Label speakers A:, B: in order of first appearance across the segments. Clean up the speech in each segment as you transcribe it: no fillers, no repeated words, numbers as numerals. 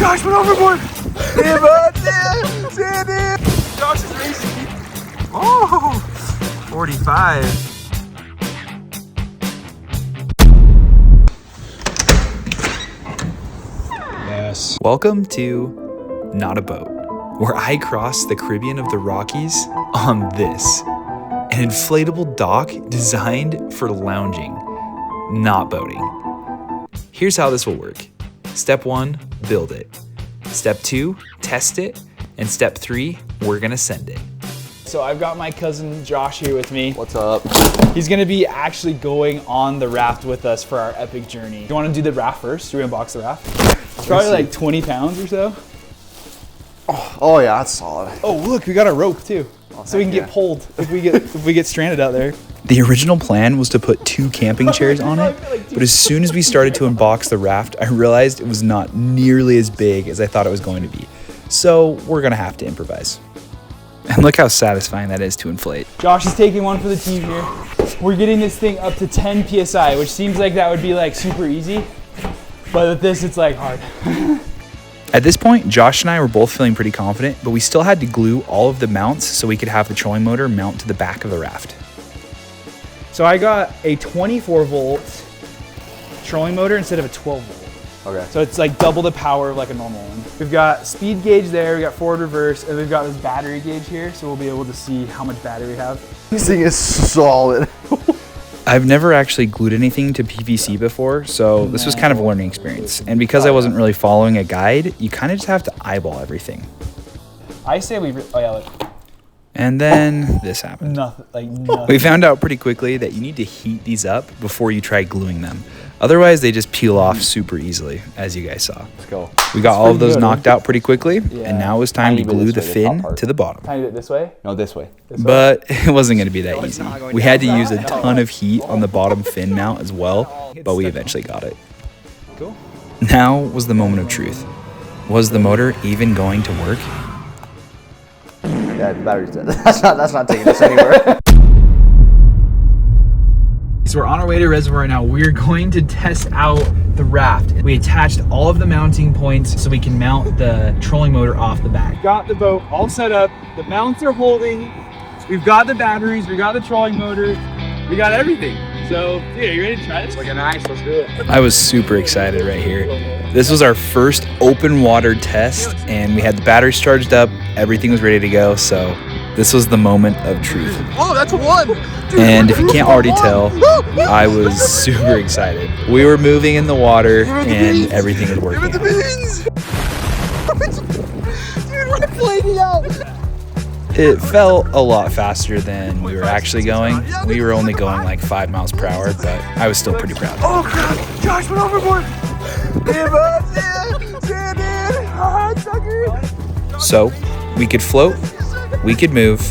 A: Josh went overboard. Damn, damn. Josh is racing. Oh, 45. Yes. Welcome to Not a Boat, where I cross the Caribbean of the Rockies on this, an inflatable dock designed for lounging, not boating. Here's how this will work. Step 1, build it. Step 2, test it. And step 3, we're gonna send it. So I've got my cousin Josh here with me.
B: What's up?
A: He's gonna be actually going on the raft with us for our epic journey. You wanna do the raft first? Should we unbox the raft? It's probably like 20 pounds or so.
B: Oh yeah, that's solid.
A: Oh look, we got a rope too. So we can get pulled if we get stranded out there. The original plan was to put 2 camping chairs on it, but as soon as we started to unbox the raft, I realized it was not nearly as big as I thought it was going to be. So we're gonna have to improvise. And look how satisfying that is to inflate. Josh is taking one for the team here. We're getting this thing up to 10 PSI, which seems like that would be like super easy, but with this, it's like hard. At this point, Josh and I were both feeling pretty confident, but we still had to glue all of the mounts so we could have the trolling motor mount to the back of the raft. So I got a 24 volt trolling motor instead of a 12 volt.
B: Okay.
A: So it's like double the power of like a normal one. We've got speed gauge there, we got forward reverse, and we've got this battery gauge here, so we'll be able to see how much battery we have.
B: This thing is solid.
A: I've never actually glued anything to PVC before, so this was kind of a learning experience. And because I wasn't really following a guide, you kind of just have to eyeball everything. I say and then this happened. Nothing. We found out pretty quickly that you need to heat these up before you try gluing them. Otherwise, they just peel off super easily, as you guys saw.
B: Let's go.
A: We got all of those knocked out pretty quickly, and now it was time to glue the fin to the bottom. Can I do it this way?
B: No, this way.
A: But it wasn't going to be that easy. We had to use a ton of heat on the bottom fin mount as well, but we eventually got it. Cool. Now was the moment of truth. Was the motor even going to work?
B: Yeah, the battery's dead. That's not taking us anywhere.
A: So we're on our way to reservoir now. We're going to test out the raft. We attached all of the mounting points so we can mount the trolling motor off the back. Got the boat all set up. The mounts are holding. We've got the batteries. We got the trolling motor. We got everything. So, dude, are you ready to try this?
B: Looking nice. Let's do it.
A: I was super excited right here. This was our first open water test, and we had the batteries charged up. Everything was ready to go. So this was the moment of truth.
B: Oh, that's one. Dude,
A: and if you can't already tell, I was super excited. We were moving in the water and everything was working out.
B: Dude, we're flaking out.
A: It felt a lot faster than we were actually going. We were only going like 5 miles per hour, but I was still pretty proud.
B: Oh crap, Josh went overboard.
A: So we could float, we could move.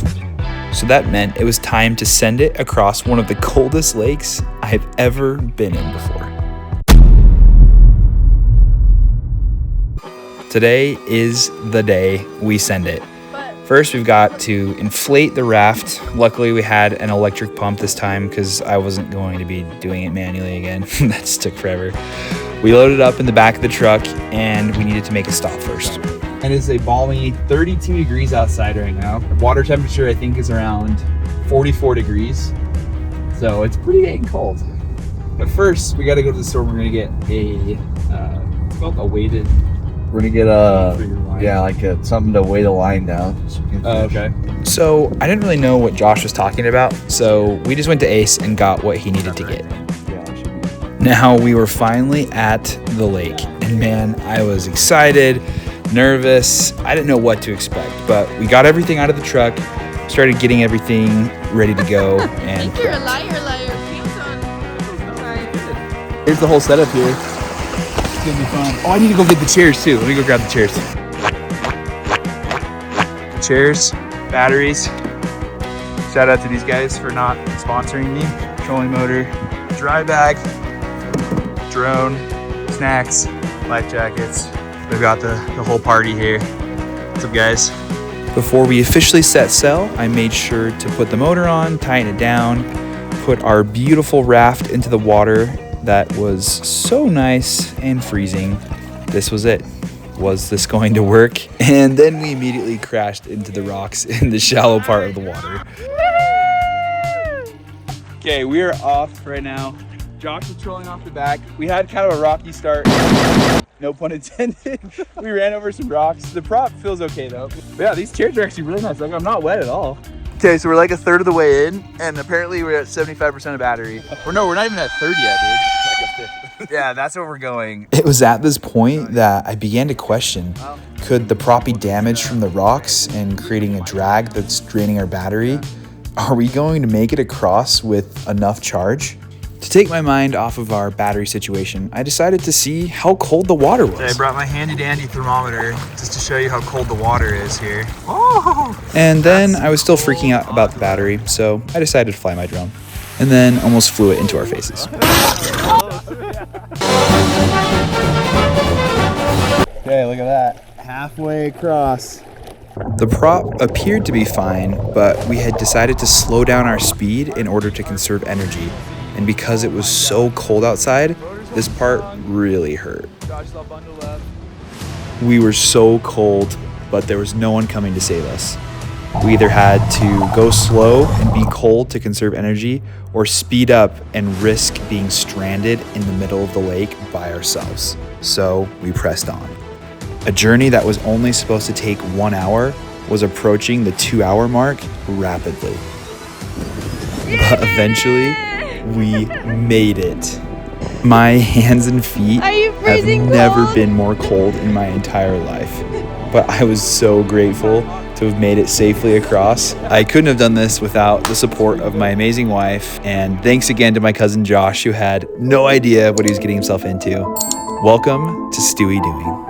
A: So that meant it was time to send it across one of the coldest lakes I've ever been in before. Today is the day we send it. First, we've got to inflate the raft. Luckily, we had an electric pump this time because I wasn't going to be doing it manually again. That just took forever. We loaded up in the back of the truck and we needed to make a stop first. And it's a balmy 32 degrees outside right now. The water temperature, I think, is around 44 degrees. So it's pretty dang cold. But first, we got to go to the store. We're going to get it's called a weighted.
B: We're gonna get something to weigh the line down.
A: Okay. So I didn't really know what Josh was talking about, so we just went to Ace and got what he needed to get. Now we were finally at the lake, and man, I was excited, nervous. I didn't know what to expect, but we got everything out of the truck, started getting everything ready to go, and
C: you're a liar.
A: Here's the whole setup here. It's gonna be fun. Oh, I need to go get the chairs too. Let me go grab the chairs. Chairs, batteries. Shout out to these guys for not sponsoring me. Trolling motor, dry bag, drone, snacks, life jackets. We've got the whole party here. What's up, guys? Before we officially set sail, I made sure to put the motor on, tighten it down, put our beautiful raft into the water that was so nice and freezing. This was it. was this going to work? And then we immediately crashed into the rocks in the shallow part of the water. Okay, we are off right now. Josh is trolling off the back. We had kind of a rocky start. No pun intended. We ran over some rocks. The prop feels okay though. But yeah, these chairs are actually really nice. Like, I'm not wet at all. Okay, so we're like a third of the way in, and apparently we're at 75% of battery. Or no, we're not even at 30 yet, dude. Yeah, that's where we're going. It was at this point that I began to question, could the prop be damaged from the rocks and creating a drag that's draining our battery? Are we going to make it across with enough charge? To take my mind off of our battery situation, I decided to see how cold the water was. I brought my handy dandy thermometer just to show you how cold the water is here. Oh, and then I was still freaking out about the battery, so I decided to fly my drone. And then almost flew it into our faces. Okay, look at that. Halfway across. The prop appeared to be fine, but we had decided to slow down our speed in order to conserve energy. And because it was so cold outside, this part really hurt. We were so cold, but there was no one coming to save us. We either had to go slow and be cold to conserve energy, or speed up and risk being stranded in the middle of the lake by ourselves. So we pressed on. A journey that was only supposed to take 1 hour was approaching the 2-hour mark rapidly. But eventually, we made it. My hands and feet have never been more cold in my entire life. But I was so grateful to have made it safely across. I couldn't have done this without the support of my amazing wife. And thanks again to my cousin Josh, who had no idea what he was getting himself into. Welcome to Stewie Doing.